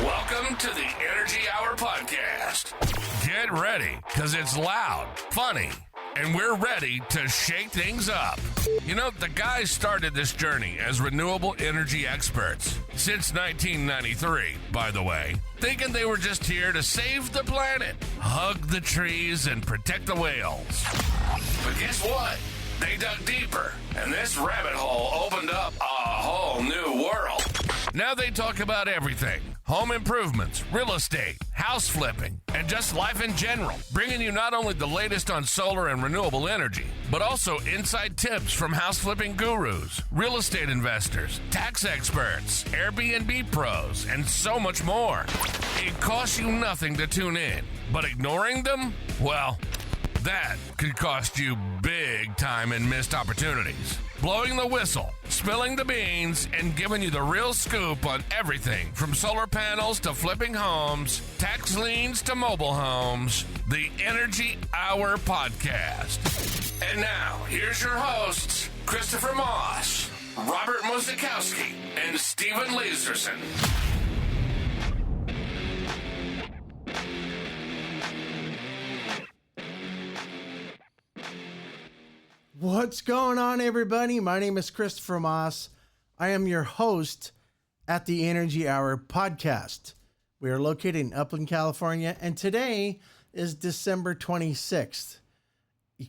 Welcome to the Energy Hour Podcast. Get ready, because it's loud, funny, and we're ready to shake things up. You know, the guys started this journey as renewable energy experts since 1993, by the way, thinking they were just here to save the planet, hug the trees, and protect the whales. But guess what? They dug deeper, and this rabbit hole opened up a whole new world. Now they talk about everything: home improvements, real estate, house flipping, and just life in general, bringing you not only the latest on solar and renewable energy, but also inside tips from house flipping gurus, real estate investors, tax experts, Airbnb pros, and so much more. It costs you nothing to tune in, but ignoring them, well, that could cost you big time in missed opportunities. Blowing the whistle, spilling the beans, and giving you the real scoop on everything from solar panels to flipping homes, tax liens to mobile homes. The Energy Hour Podcast. And now, here's your hosts, Christopher Moss, Robert Musikowski, and Steven Laserson. What's going on, everybody? My name is Christopher Moss. I am your host at the Energy Hour Podcast. We are located in Upland, California, and today is December 26th.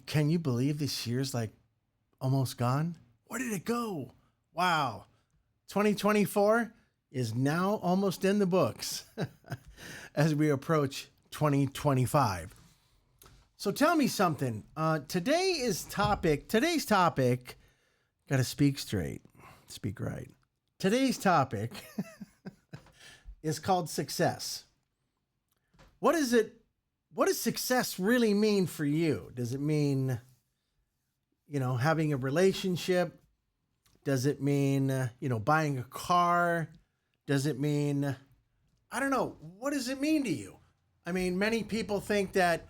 Can you believe this year's like almost gone? Where did it go? Wow. 2024 is now almost in the books as we approach 2025. So tell me something. Today's topic, got to speak straight, speak right. Today's topic is called success. What does success really mean for you? Does it mean, having a relationship? Does it mean, buying a car? Does it mean, I don't know. What does it mean to you? I mean, many people think that,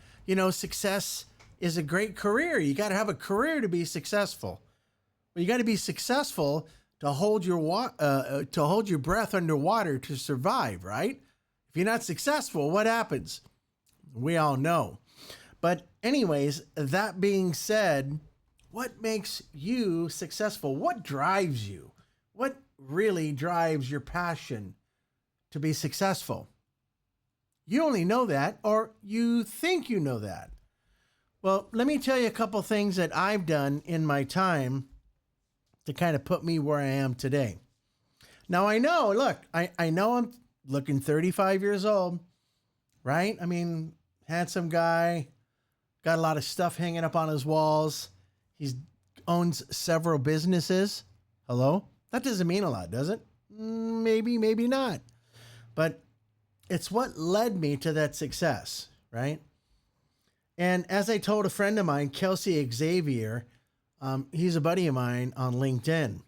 success is a great career. You got to have a career to be successful. Well, you got to be successful to hold your breath underwater to survive, right? If you're not successful, what happens? We all know. But anyways, that being said, what makes you successful? What drives you? What really drives your passion to be successful? You only know that, or you think you know that. Well, let me tell you a couple things that I've done in my time to kind of put me where I am today. Now, I know I'm looking 35 years old, right? I mean, handsome guy, got a lot of stuff hanging up on his walls. He owns several businesses. Hello? That doesn't mean a lot, does it? Maybe, maybe not. But it's what led me to that success, right? And as I told a friend of mine, Kelsey Xavier, he's a buddy of mine on LinkedIn.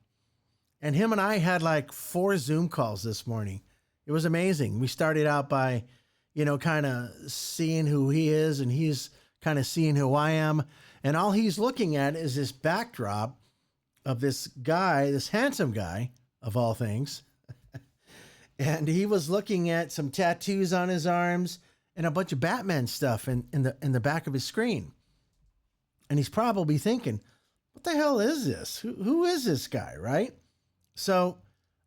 And him and I had like 4 Zoom calls this morning. It was amazing. We started out by, kind of seeing who he is, and he's kind of seeing who I am. And all he's looking at is this backdrop of this guy, this handsome guy, of all things. And he was looking at some tattoos on his arms and a bunch of Batman stuff in the back of his screen. And he's probably thinking, what the hell is this? Who is this guy, right? So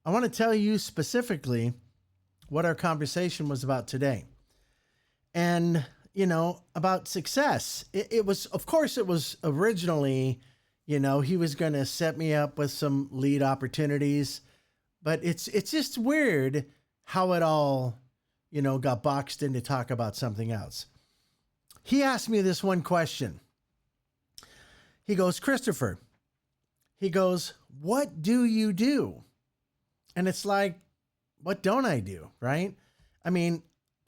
I want to tell you specifically what our conversation was about today. And, about success. It was originally, he was going to set me up with some lead opportunities. But it's just weird how it all, got boxed in to talk about something else. He asked me this one question. He goes, Christopher, what do you do? And it's like, what don't I do, right? I mean,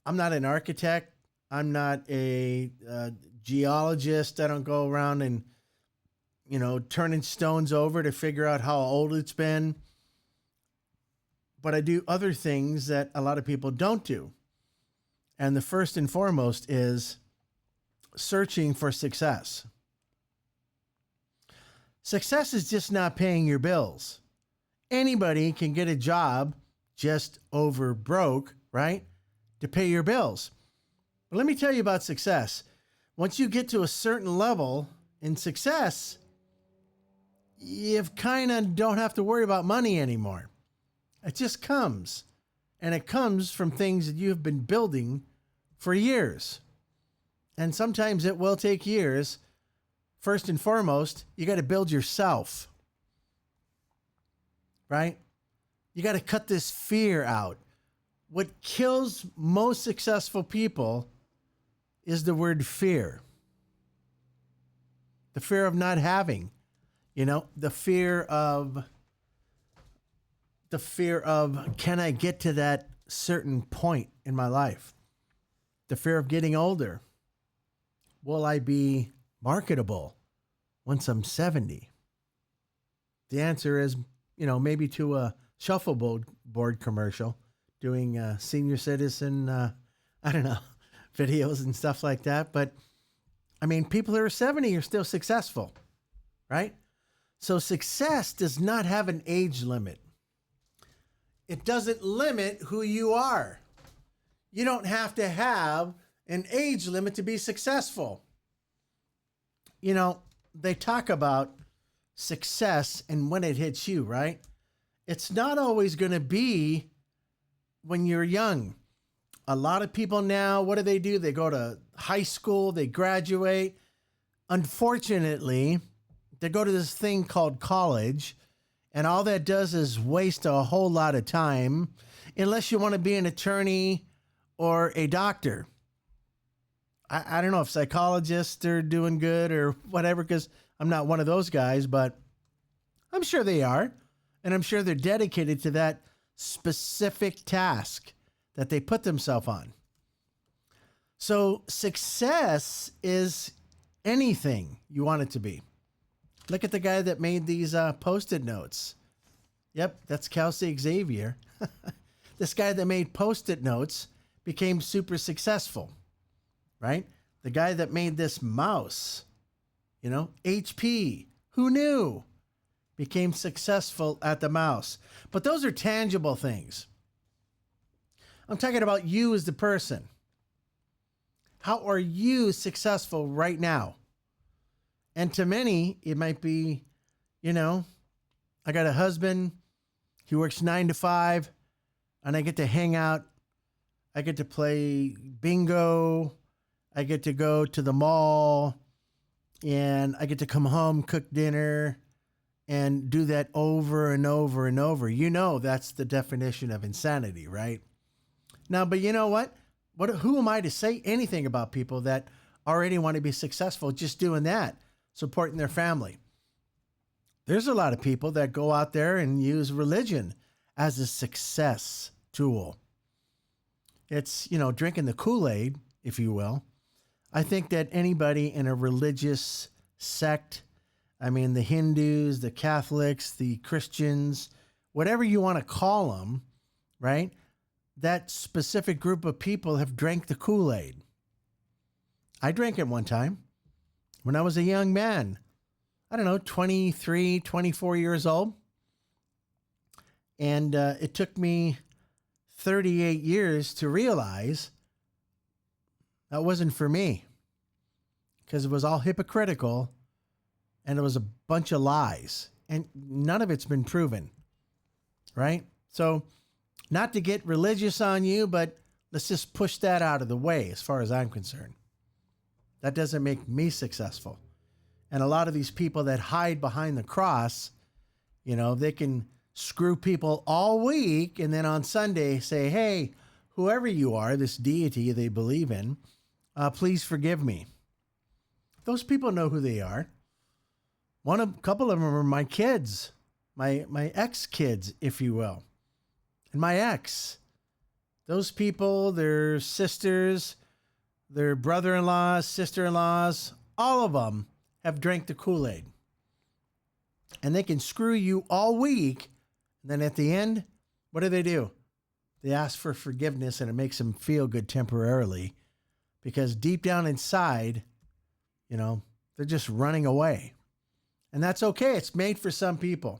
I'm not an architect. I'm not a geologist. I don't go around and, turning stones over to figure out how old it's been. But I do other things that a lot of people don't do. And the first and foremost is searching for success. Success is just not paying your bills. Anybody can get a job just over broke right? To pay your bills. But let me tell you about success. Once you get to a certain level in success, you kind of don't have to worry about money anymore. It just comes. And it comes from things that you've been building for years. And sometimes it will take years. First and foremost, you got to build yourself. Right? You got to cut this fear out. What kills most successful people is the word fear. The fear of not having, the fear of, can I get to that certain point in my life? The fear of getting older. Will I be marketable once I'm 70? The answer is, maybe to a shuffleboard commercial doing senior citizen, videos and stuff like that. But people who are 70 are still successful, right? So success does not have an age limit. It doesn't limit who you are. You don't have to have an age limit to be successful. They talk about success and when it hits you, right? It's not always going to be when you're young. A lot of people now, what do? They go to high school, they graduate. Unfortunately, they go to this thing called college, and all that does is waste a whole lot of time, unless you want to be an attorney or a doctor. I don't know if psychologists are doing good or whatever, because I'm not one of those guys, but I'm sure they are. And I'm sure they're dedicated to that specific task that they put themselves on. So success is anything you want it to be. Look at the guy that made these Post-it notes. Yep, that's Kelsey Xavier. This guy that made Post-it notes became super successful, right? The guy that made this mouse, HP, who knew? Became successful at the mouse. But those are tangible things. I'm talking about you as the person. How are you successful right now? And to many, it might be, I got a husband, he works 9 to 5, and I get to hang out. I get to play bingo. I get to go to the mall, and I get to come home, cook dinner, and do that over and over and over. That's the definition of insanity, right? Now, but you know what? Who am I to say anything about people that already want to be successful just doing that, supporting their family? There's a lot of people that go out there and use religion as a success tool. It's, drinking the Kool-Aid, if you will. I think that anybody in a religious sect, the Hindus, the Catholics, the Christians, whatever you want to call them, right? That specific group of people have drank the Kool-Aid. I drank it one time when I was a young man. 23, 24 years old. And it took me 38 years to realize that wasn't for me, because it was all hypocritical and it was a bunch of lies, and none of it's been proven, right? So not to get religious on you, but let's just push that out of the way as far as I'm concerned. That doesn't make me successful. And a lot of these people that hide behind the cross, they can screw people all week and then on Sunday say, hey, whoever you are, this deity they believe in, please forgive me. Those people know who they are. A couple of them are my kids, my ex-kids, if you will. And my ex, those people, their sisters, their brother-in-laws, sister-in-laws, all of them have drank the Kool-Aid. And they can screw you all week. And then at the end, what do? They ask for forgiveness, and it makes them feel good temporarily, because deep down inside, they're just running away. And that's okay. It's made for some people.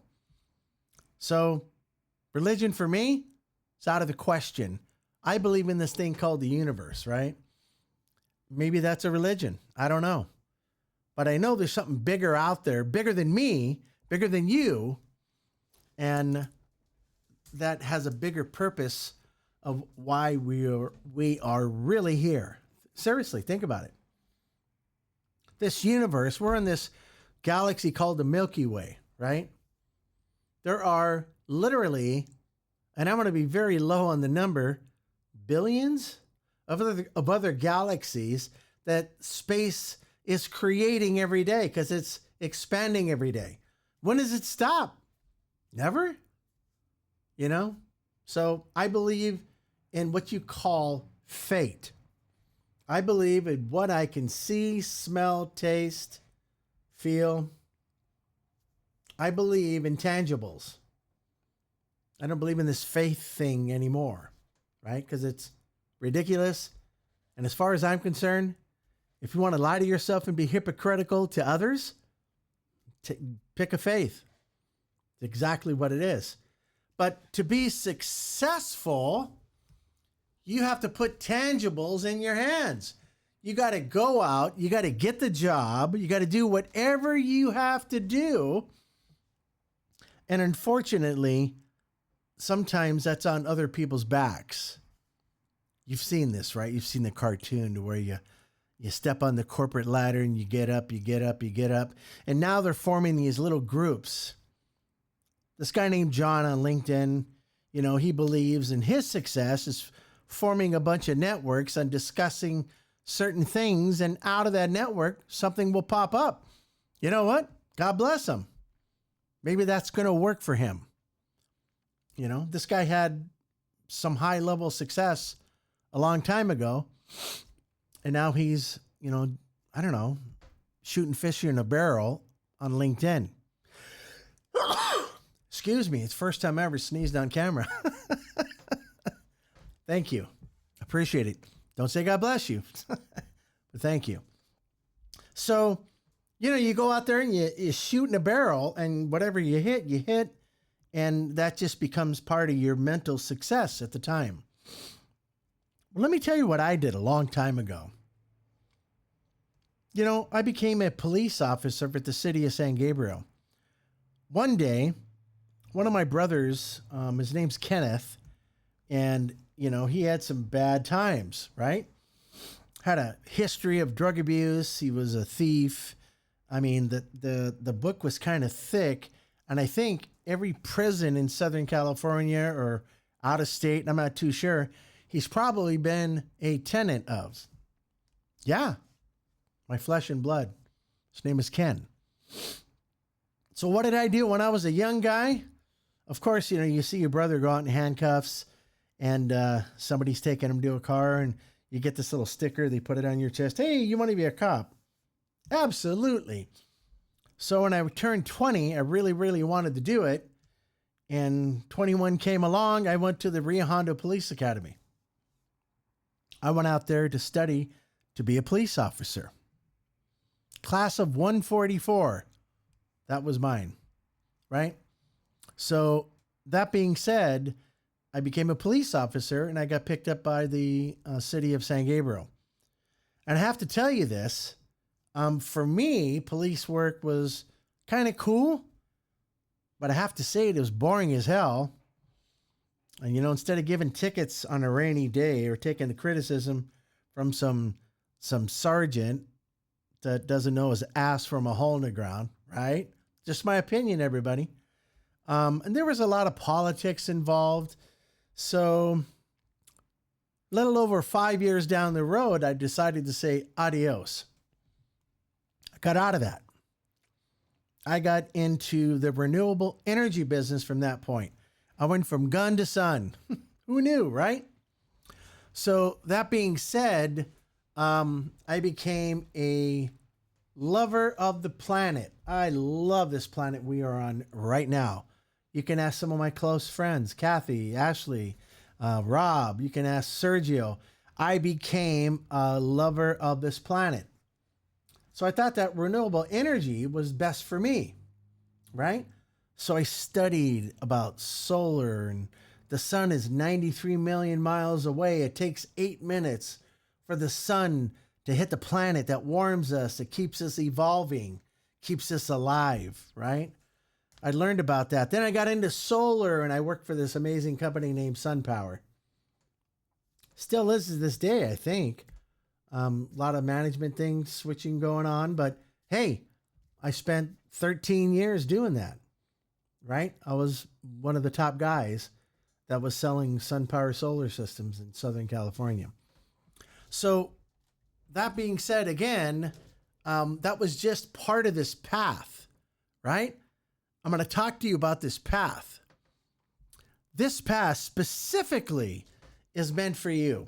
So religion for me is out of the question I believe in this thing called the universe, right? Maybe that's a religion. I don't know. But I know there's something bigger out there, bigger than me, bigger than you, and that has a bigger purpose of why we are really here. Seriously, think about it. This universe, we're in this galaxy called the Milky Way, right? There are literally, and I'm going to be very low on the number, billions of other galaxies that space is creating every day because it's expanding every day. When does it stop? Never. You know? So I believe in what you call fate. I believe in what I can see, smell, taste, feel. I believe in tangibles. I don't believe in this faith thing anymore, right? Because it's ridiculous. And as far as I'm concerned, if you want to lie to yourself and be hypocritical to others, pick a faith. It's exactly what it is. But to be successful, you have to put tangibles in your hands. You got to go out. You got to get the job. You got to do whatever you have to do. And unfortunately, sometimes that's on other people's backs. You've seen this, right? You've seen the cartoon to where you step on the corporate ladder and you get up, you get up, you get up. And now they're forming these little groups. This guy named John on LinkedIn, he believes in his success is forming a bunch of networks and discussing certain things. And out of that network, something will pop up. You know what? God bless him. Maybe that's going to work for him. This guy had some high level success a long time ago. And now he's, I don't know, shooting fish in a barrel on LinkedIn. Excuse me. It's the first time I ever sneezed on camera. Thank you. Appreciate it. Don't say God bless you, but thank you. So, you go out there and you shoot in a barrel and whatever you hit. And that just becomes part of your mental success at the time. Well, let me tell you what I did a long time ago. I became a police officer for the city of San Gabriel. One day, one of my brothers, his name's Kenneth, and, he had some bad times, right? Had a history of drug abuse. He was a thief. I mean, the book was kind of thick, and I think every prison in Southern California or out of state, I'm not too sure, he's probably been a tenant of. Yeah, my flesh and blood. His name is Ken. So what did I do when I was a young guy? Of course, you see your brother go out in handcuffs and somebody's taking him to a car and you get this little sticker. They put it on your chest. Hey, you want to be a cop? Absolutely. So when I turned 20, I really, really wanted to do it. And 21 came along. I went to the Rio Hondo Police Academy. I went out there to study to be a police officer. Class of 144. That was mine, right? So that being said, I became a police officer and I got picked up by the city of San Gabriel. And I have to tell you this, for me, police work was kind of cool, but I have to say it was boring as hell. And, instead of giving tickets on a rainy day or taking the criticism from some sergeant that doesn't know his ass from a hole in the ground, right? Just my opinion, everybody. And there was a lot of politics involved. So a little over 5 years down the road, I decided to say adios. I got out of that. I got into the renewable energy business from that point. I went from gun to sun. Who knew, right? So that being said, I became a lover of the planet. I love this planet we are on right now. You can ask some of my close friends, Kathy, Ashley, Rob. You can ask Sergio. I became a lover of this planet. So I thought that renewable energy was best for me, right? So I studied about solar and The sun is 93 million miles away. It takes 8 minutes for the sun to hit the planet that warms us. It keeps us evolving, keeps us alive, right? I learned about that. Then I got into solar and I worked for this amazing company named SunPower. Still is to this day, I think. A lot of management things switching going on, but hey, I spent 13 years doing that, right? I was one of the top guys that was selling SunPower solar systems in Southern California. So that being said, again, that was just part of this path, right? I'm going to talk to you about this path. This path specifically is meant for you.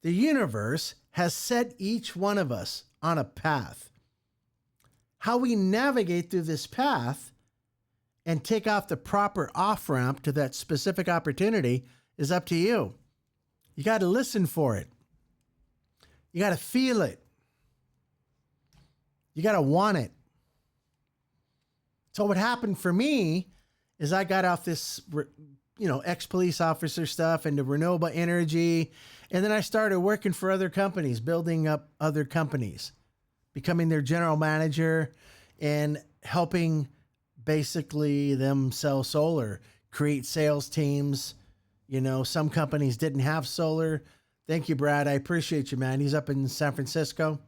The universe has set each one of us on a path. How we navigate through this path and take off the proper off-ramp to that specific opportunity is up to you. You got to listen for it. You got to feel it. You got to want it. So what happened for me is I got off this, ex-police officer stuff into renewable energy. And then I started working for other companies, building up other companies, becoming their general manager and helping basically them sell solar, create sales teams. Some companies didn't have solar. Thank you, Brad. I appreciate you, man. He's up in San Francisco.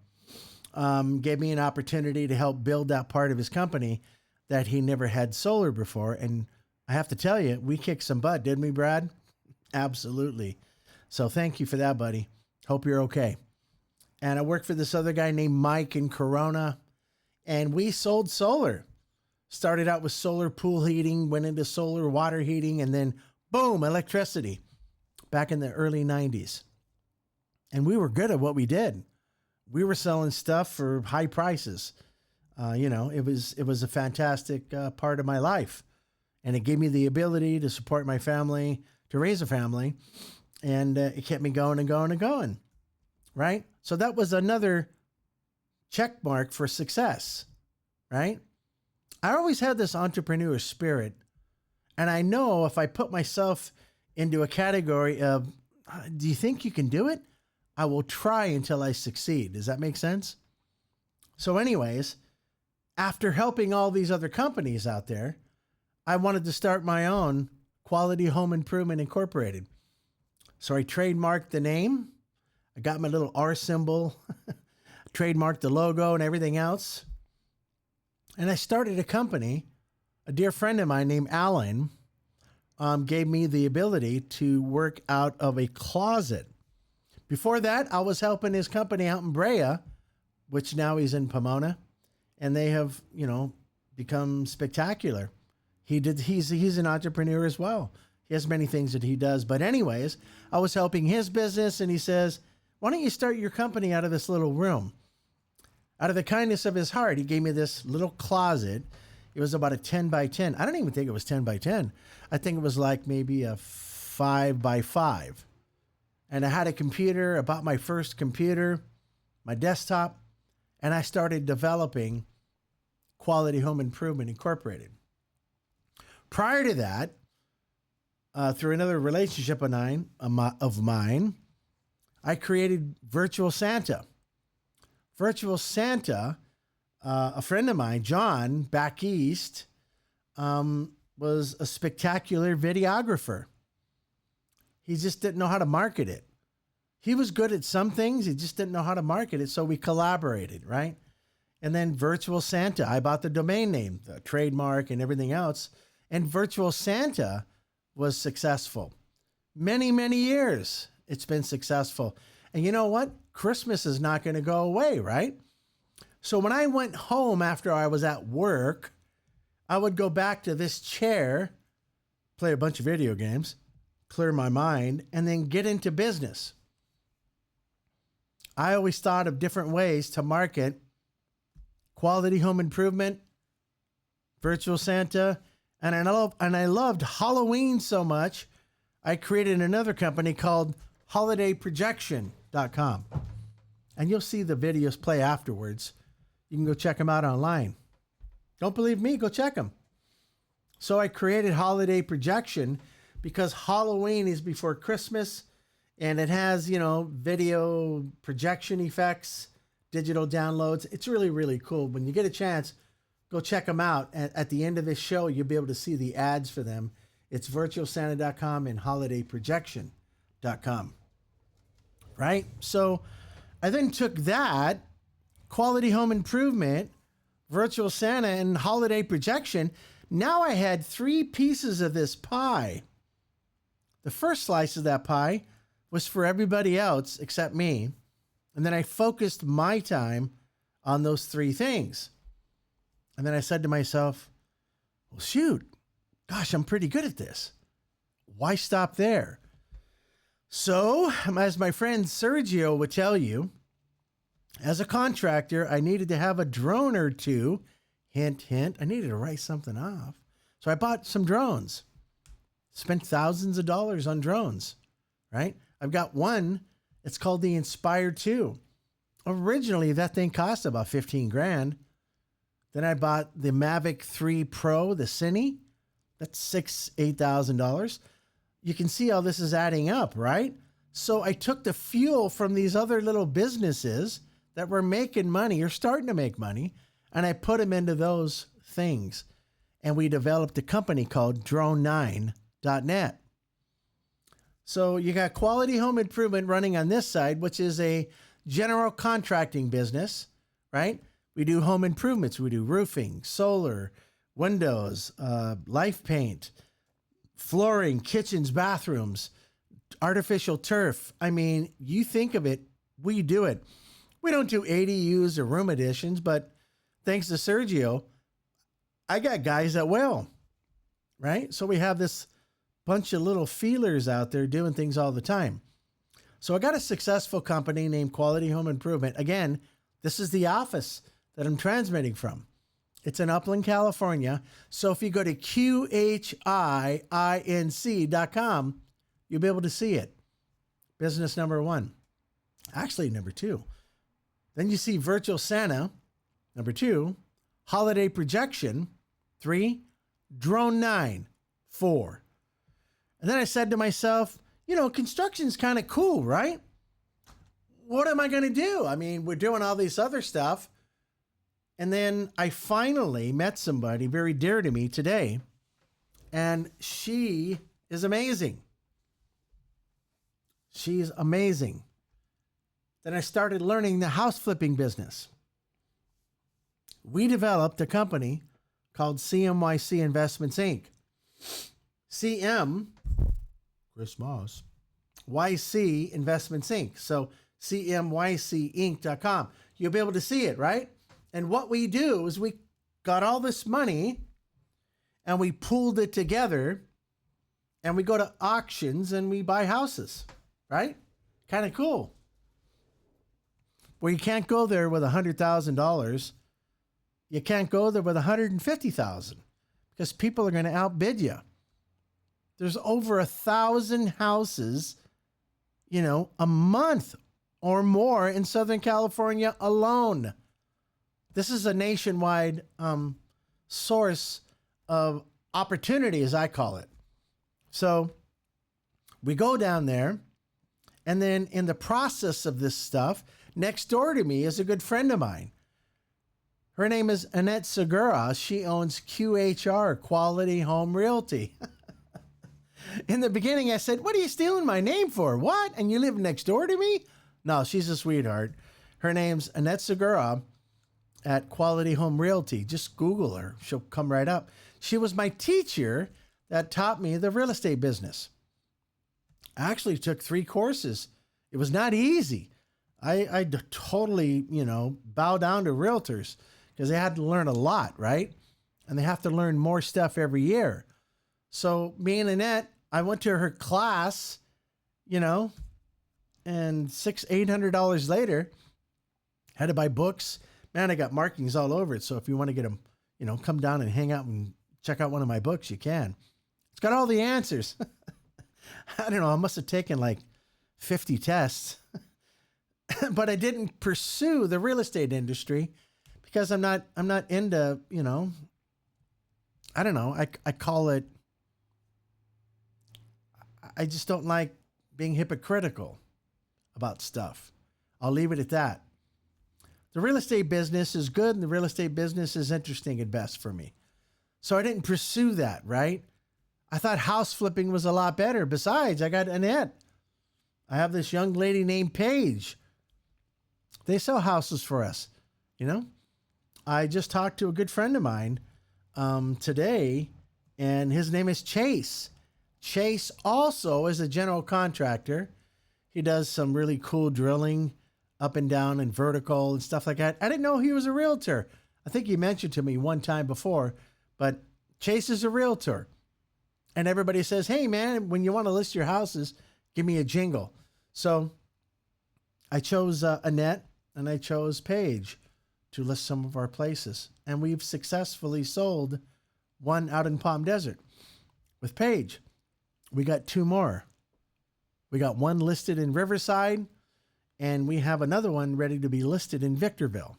Gave me an opportunity to help build that part of his company that he never had solar before. And I have to tell you, we kicked some butt, didn't we, Brad? Absolutely. So thank you for that, buddy. Hope you're okay. And I worked for this other guy named Mike in Corona, and we sold solar. Started out with solar pool heating, went into solar water heating, and then boom, electricity back in the early 90s. And we were good at what we did. We were selling stuff for high prices. It was a fantastic part of my life. And it gave me the ability to support my family, to raise a family. And it kept me going and going and going. Right? So that was another check mark for success. Right? I always had this entrepreneur spirit. And I know if I put myself into a category of, do you think you can do it? I will try until I succeed. Does that make sense? So anyways, after helping all these other companies out there, I wanted to start my own Quality Home Improvement Incorporated. So I trademarked the name. I got my little R symbol, trademarked the logo and everything else. And I started a company. A dear friend of mine named Alan gave me the ability to work out of a closet. Before that, I was helping his company out in Brea, which now he's in Pomona, and they have, become spectacular. He's an entrepreneur as well. He has many things that he does. But anyways, I was helping his business, and he says, why don't you start your company out of this little room? Out of the kindness of his heart, he gave me this little closet. It was about a 10 by 10. I don't even think it was 10 by 10. I think it was like maybe a 5 by 5. And I had a computer. I bought my first computer, my desktop, and I started developing Quality Home Improvement Incorporated. Prior to that, through another relationship of mine, I created Virtual Santa. Virtual Santa, a friend of mine, John, back east, was a spectacular videographer. He just didn't know how to market it. He was good at some things. He just didn't know how to market it. So we collaborated, right? And then Virtual Santa, I bought the domain name, the trademark and everything else. And Virtual Santa was successful. Many, many years it's been successful. And you know what? Christmas is not going to go away, right? So when I went home after I was at work, I would go back to this chair, play a bunch of video games, clear my mind, and then get into business. I always thought of different ways to market Quality Home Improvement, Virtual Santa, and I loved Halloween so much, I created another company called holidayprojection.com. And you'll see the videos play afterwards. You can go check them out online. Don't believe me? Go check them. So I created Holiday Projection because Halloween is before Christmas, and it has, video projection effects, digital downloads. It's really, really cool. When you get a chance, go check them out. At the end of this show, you'll be able to see the ads for them. It's virtualsanta.com and holidayprojection.com. Right? So I then took that, Quality Home Improvement, Virtual Santa, and Holiday Projection. Now I had 3 pieces of this pie. The first slice of that pie was for everybody else except me. And then I focused my time on those 3 things. And then I said to myself, well, shoot, gosh, I'm pretty good at this. Why stop there? So, as my friend Sergio would tell you, as a contractor, I needed to have a drone or 2. Hint, hint. I needed to write something off. So I bought some drones. Spent thousands of dollars on drones, right? I've got one. It's called the Inspire 2. Originally, that thing cost about 15 grand. Then I bought the Mavic 3 Pro, the Cine. That's $8,000. You can see how this is adding up, right? So I took the fuel from these other little businesses that were making money or starting to make money, and I put them into those things. And we developed a company called drone9.net. So you got Quality Home Improvement running on this side, which is a general contracting business, right? We do home improvements. We do roofing, solar, windows, life paint, flooring, kitchens, bathrooms, artificial turf. I mean, you think of it, we do it. We don't do ADUs or room additions, but thanks to Sergio, I got guys that will, right? So we have this bunch of little feelers out there doing things all the time. So I got a successful company named Quality Home Improvement. Again, this is the office that I'm transmitting from. It's in Upland, California. So if you go to QHIINC.com, you'll be able to see it. Business number 1. Actually, number 2. Then you see Virtual Santa, number 2. Holiday Projection, 3. Drone 9, 4. And then I said to myself, construction's kind of cool, right? What am I going to do? I mean, we're doing all this other stuff. And then I finally met somebody very dear to me today, and she is amazing. She's amazing. Then I started learning the house flipping business. We developed a company called CMYC Investments, Inc. CM, Chris Moss, YC Investments, Inc. So CMYCinc.com. You'll be able to see it, right? And what we do is we got all this money and we pooled it together and we go to auctions and we buy houses, right? Kind of cool. Where you can't go there with $100,000. You can't go there with $150,000 because people are going to outbid you. There's over 1,000 houses, a month or more in Southern California alone. This is a nationwide source of opportunity, as I call it. So we go down there, and then in the process of this stuff, next door to me is a good friend of mine. Her name is Annette Segura. She owns QHR, Quality Home Realty. In the beginning, I said, what are you stealing my name for? What? And you live next door to me? No, she's a sweetheart. Her name's Annette Segura at Quality Home Realty. Just Google her. She'll come right up. She was my teacher that taught me the real estate business. I actually took 3 courses. It was not easy. I totally, bow down to realtors because they had to learn a lot, right? And they have to learn more stuff every year. So me and Annette, I went to her class, and $800 later, had to buy books. Man, I got markings all over it. So if you want to get them, come down and hang out and check out one of my books, you can. It's got all the answers. I don't know. I must have taken like 50 tests, but I didn't pursue the real estate industry because I'm not into, I don't know. I call it, I just don't like being hypocritical about stuff. I'll leave it at that. The real estate business is good, and the real estate business is interesting at best for me. So I didn't pursue that, right? I thought house flipping was a lot better. Besides, I got Annette. I have this young lady named Paige. They sell houses for us, you know? I just talked to a good friend of mine today, and his name is Chase. Chase also is a general contractor. He does some really cool drilling up and down and vertical and stuff like that. I didn't know he was a realtor. I think he mentioned to me one time before, but Chase is a realtor. And everybody says, hey, man, when you want to list your houses, give me a jingle. So I chose Annette and I chose Paige to list some of our places. And we've successfully sold one out in Palm Desert with Paige. We got 2 more. We got one listed in Riverside, and we have another one ready to be listed in Victorville.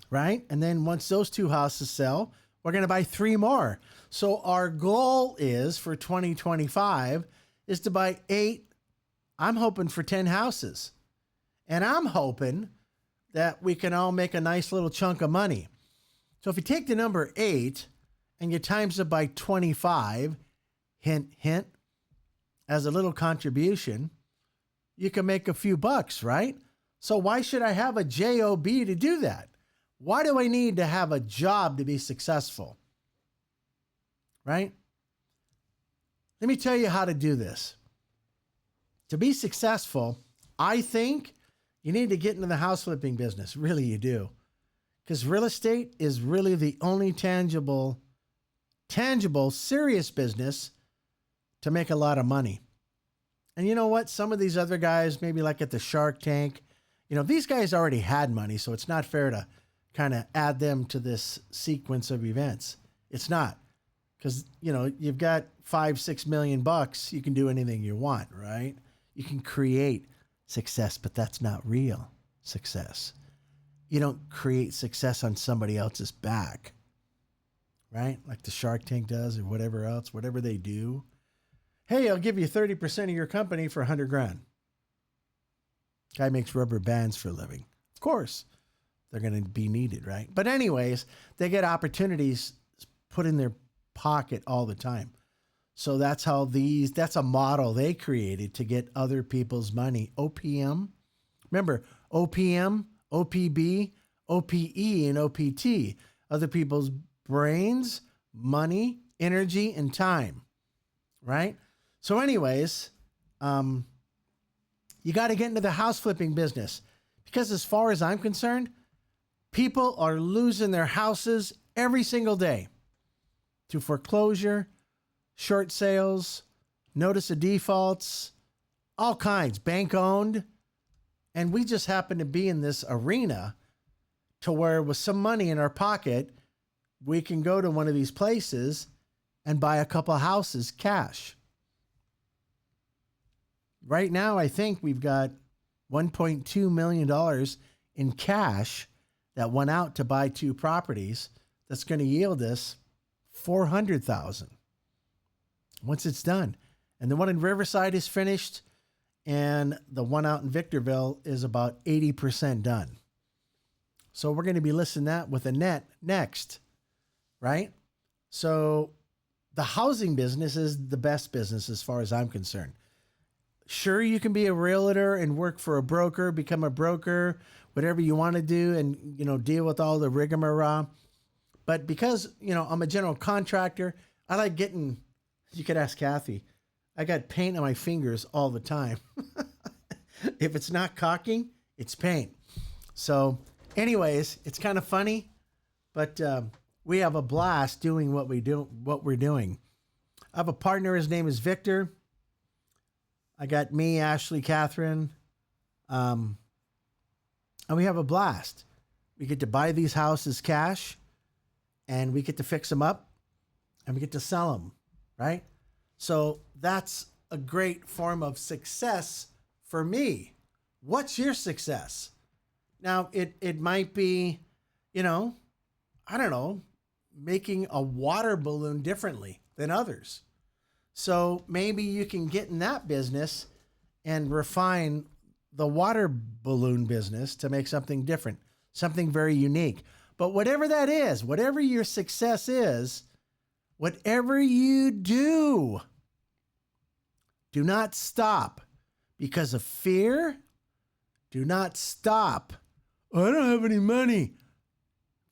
Right? And then once those 2 houses sell, we're going to buy 3 more. So our goal is for 2025 is to buy 8. I'm hoping for 10 houses. And I'm hoping that we can all make a nice little chunk of money. So if you take the number 8 and you times it by 25, hint, hint, as a little contribution, you can make a few bucks, right? So why should I have a job to do that? Why do I need to have a job to be successful? Right? Let me tell you how to do this. To be successful, I think you need to get into the house flipping business. Really, you do. Because real estate is really the only tangible, serious business to make a lot of money. And you know what? Some of these other guys, maybe like at the Shark Tank, you know, these guys already had money, so it's not fair to kind of add them to this sequence of events. It's not. Because, you know, you've got $5-6 million bucks, you can do anything you want, right? You can create success, but that's not real success. You don't create success on somebody else's back, right? Like the Shark Tank does or whatever else, whatever they do. Hey, I'll give you 30% of your company for $100,000. Guy makes rubber bands for a living. Of course, they're going to be needed, right? But anyways, they get opportunities put in their pocket all the time. So that's a model they created to get other people's money. OPM. Remember, OPM, OPB, OPE, and OPT. Other people's brains, money, energy, and time. Right? So anyways, you got to get into the house flipping business. Because as far as I'm concerned, people are losing their houses every single day to foreclosure, short sales, notice of defaults, all kinds, bank owned. And we just happen to be in this arena to where with some money in our pocket, we can go to one of these places and buy a couple houses cash. Right now, I think we've got $1.2 million in cash that went out to buy 2 properties. That's going to yield us $400,000 once it's done. And the one in Riverside is finished, and the one out in Victorville is about 80% done. So we're going to be listing that with Annette next, right? So the housing business is the best business as far as I'm concerned. Sure, you can be a realtor and work for a broker, become a broker, whatever you want to do, and, you know, deal with all the rigmarole. But because, you know, I'm a general contractor, I like getting, you could ask Kathy, I got paint on my fingers all the time. If it's not caulking, it's paint. So anyways, it's kind of funny, but we have a blast doing what we're doing. I have a partner. His name is Victor. I got me, Ashley, Catherine, and we have a blast. We get to buy these houses cash, and we get to fix them up, and we get to sell them, right? So that's a great form of success for me. What's your success? Now, it might be, you know, I don't know, making a water balloon differently than others. So maybe you can get in that business and refine the water balloon business to make something different, something very unique. But whatever that is, whatever your success is, whatever you do not stop because of fear. Do not stop. Oh, I don't have any money.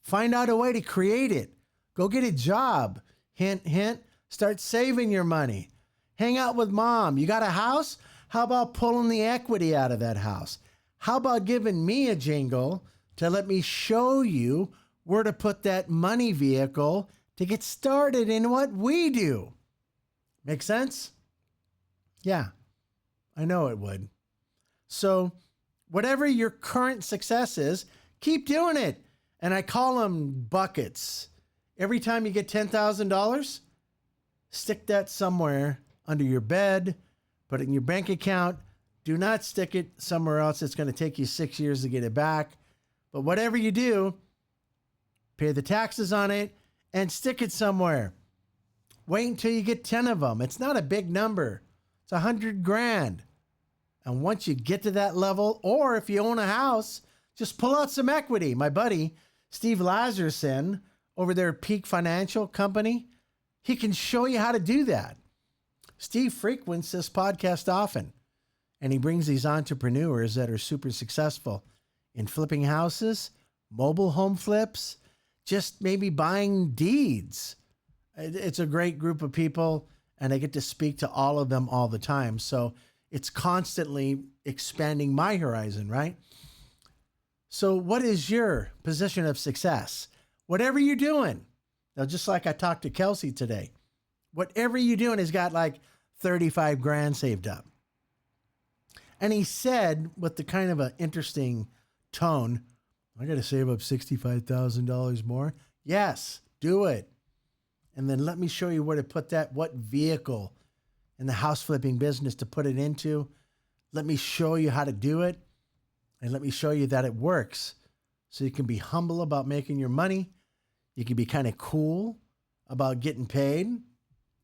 Find out a way to create it. Go get a job. Hint, hint. Start saving your money. Hang out with mom. You got a house? How about pulling the equity out of that house? How about giving me a jingle to let me show you where to put that money vehicle to get started in what we do? Make sense? Yeah, I know it would. So whatever your current success is, keep doing it. And I call them buckets. Every time you get $10,000, stick that somewhere under your bed, put it in your bank account. Do not stick it somewhere else. It's going to take you 6 years to get it back. But whatever you do, pay the taxes on it and stick it somewhere. Wait until you get 10 of them. It's not a big number. It's $100,000. And once you get to that level, or if you own a house, just pull out some equity. My buddy, Steve Lazarson, over there at Peak Financial Company, he can show you how to do that. Steve frequents this podcast often, and he brings these entrepreneurs that are super successful in flipping houses, mobile home flips, just maybe buying deeds. It's a great group of people, and I get to speak to all of them all the time. So it's constantly expanding my horizon, right? So what is your position of success? Whatever you're doing. Now, just like I talked to Kelsey today, whatever you're doing has got like 35 grand saved up. And he said with the kind of an interesting tone, I got to save up $65,000 more. Yes, do it. And then let me show you where to put that, what vehicle in the house flipping business to put it into. Let me show you how to do it. And let me show you that it works. So you can be humble about making your money. You can be kind of cool about getting paid,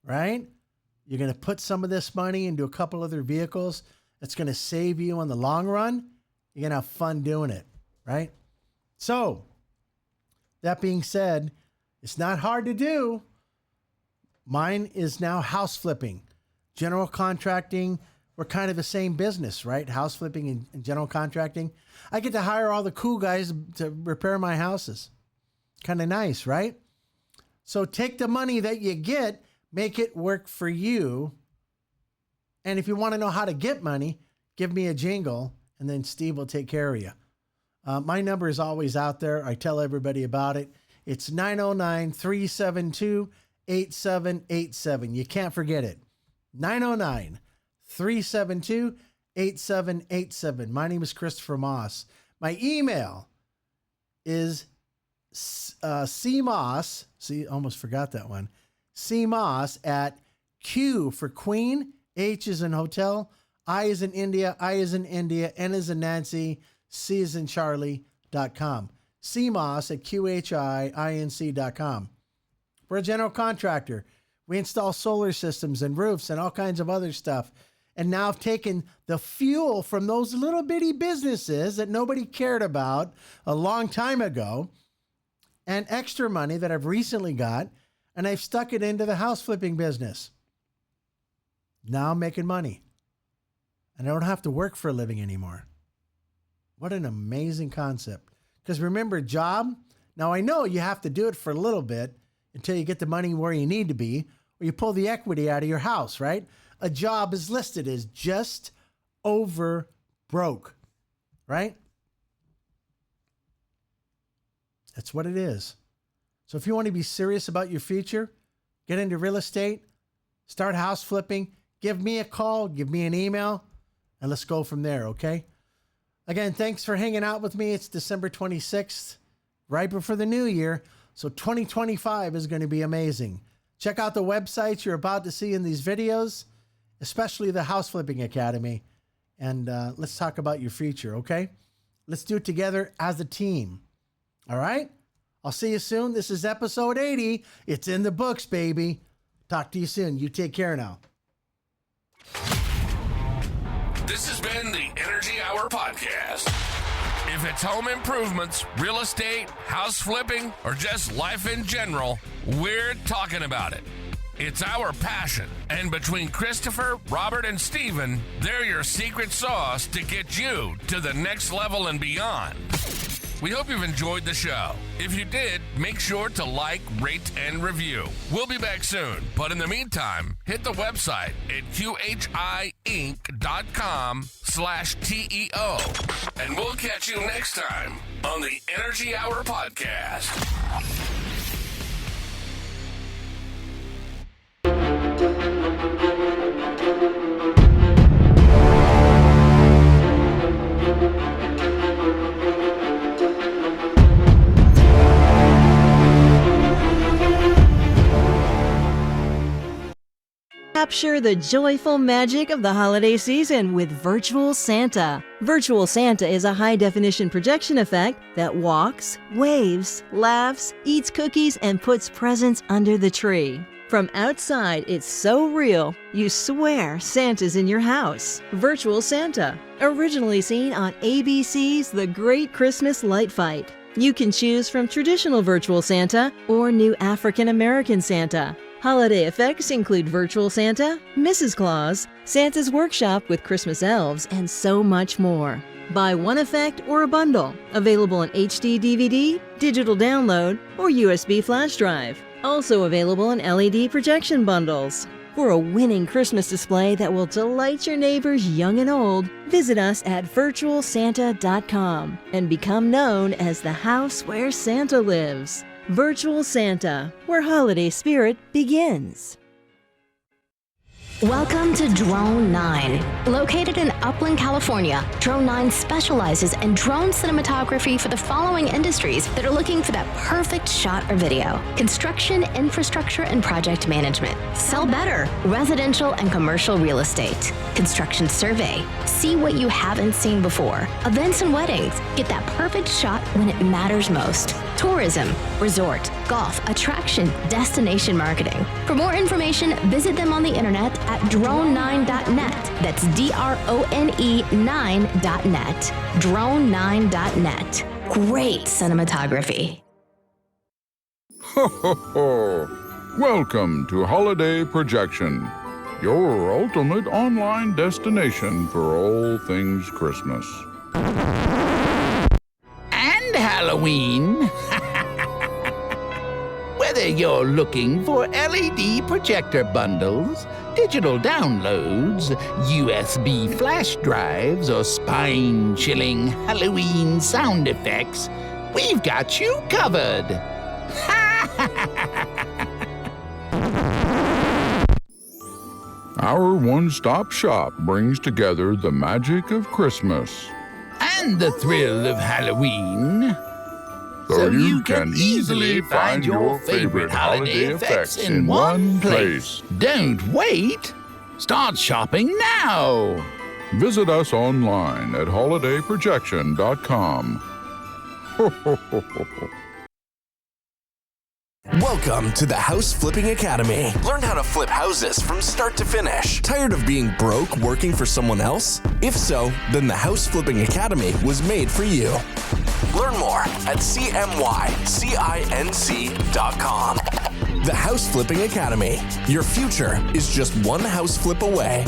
right? You're going to put some of this money into a couple other vehicles. That's going to save you in the long run. You're going to have fun doing it, right? So that being said, it's not hard to do. Mine is now house flipping. General contracting, we're kind of the same business, right? House flipping and general contracting. I get to hire all the cool guys to repair my houses. Kind of nice, right? So take the money that you get, make it work for you. And if you want to know how to get money, give me a jingle, and then Steve will take care of you. My number is always out there. I tell everybody about it. It's 909-372-8787. You can't forget it. 909-372-8787. My name is Christopher Moss. My email is cmoss. See, almost forgot that one. cmoss at Q for Queen, H is in hotel, I is in India, I is in India, N is in Nancy, C is in Charlie.com. cmoss at QHIINC.com. We're a general contractor. We install solar systems and roofs and all kinds of other stuff. And now I've taken the fuel from those little bitty businesses that nobody cared about a long time ago and extra money that I've recently got, and I've stuck it into the house flipping business. Now I'm making money. And I don't have to work for a living anymore. What an amazing concept. Because remember, job, now I know you have to do it for a little bit until you get the money where you need to be, or you pull the equity out of your house, right? A job is listed as just over broke, right? That's what it is. So if you want to be serious about your future, get into real estate, start house flipping, give me a call, give me an email, and let's go from there, okay? Again, thanks for hanging out with me. It's December 26th, right before the new year. So 2025 is going to be amazing. Check out the websites you're about to see in these videos, especially the House Flipping Academy. And let's talk about your future, okay? Let's do it together as a team. All right? I'll see you soon. This is episode 80. It's in the books, baby. Talk to you soon. You take care now. This has been the Energy Hour Podcast. If it's home improvements, real estate, house flipping, or just life in general, we're talking about it. It's our passion. And between Christopher, Robert, and Steven, they're your secret sauce to get you to the next level and beyond. We hope you've enjoyed the show. If you did, make sure to like, rate, and review. We'll be back soon, but in the meantime, hit the website at QHIinc.com/TEO. And we'll catch you next time on the Energy Hour Podcast. Capture the joyful magic of the holiday season with Virtual Santa. Virtual Santa is a high-definition projection effect that walks, waves, laughs, eats cookies, and puts presents under the tree. From outside, it's so real, you swear Santa's in your house. Virtual Santa, originally seen on ABC's The Great Christmas Light Fight. You can choose from traditional Virtual Santa or new African American Santa. Holiday effects include Virtual Santa, Mrs. Claus, Santa's Workshop with Christmas elves, and so much more. Buy one effect or a bundle. Available in HD DVD, digital download, or USB flash drive. Also available in LED projection bundles. For a winning Christmas display that will delight your neighbors young and old, visit us at virtualsanta.com and become known as the house where Santa lives. Virtual Santa, where holiday spirit begins. Welcome to Drone 9. Located in Upland, California, Drone 9 specializes in drone cinematography for the following industries that are looking for that perfect shot or video: construction, infrastructure, and project management. Sell better, residential and commercial real estate. Construction survey, see what you haven't seen before. Events and weddings, get that perfect shot when it matters most. Tourism, resort, golf, attraction, destination marketing. For more information, visit them on the internet at drone9.net. That's DRONE 9.net. Drone9.net. Great cinematography. Ho, ho, ho. Welcome to Holiday Projection, your ultimate online destination for all things Christmas. And Halloween. Whether you're looking for LED projector bundles, digital downloads, USB flash drives, or spine-chilling Halloween sound effects, we've got you covered. Our one-stop shop brings together the magic of Christmas And the thrill of Halloween. so you can easily find your favorite holiday effects in one place. Don't wait. Start shopping now. Visit us online at holidayprojection.com. Ho, ho, ho, ho, ho. Welcome to the House Flipping Academy. Learn how to flip houses from start to finish. Tired of being broke working for someone else? If so, then the House Flipping Academy was made for you. Learn more at cmycinc.com. The House Flipping Academy. Your future is just one house flip away.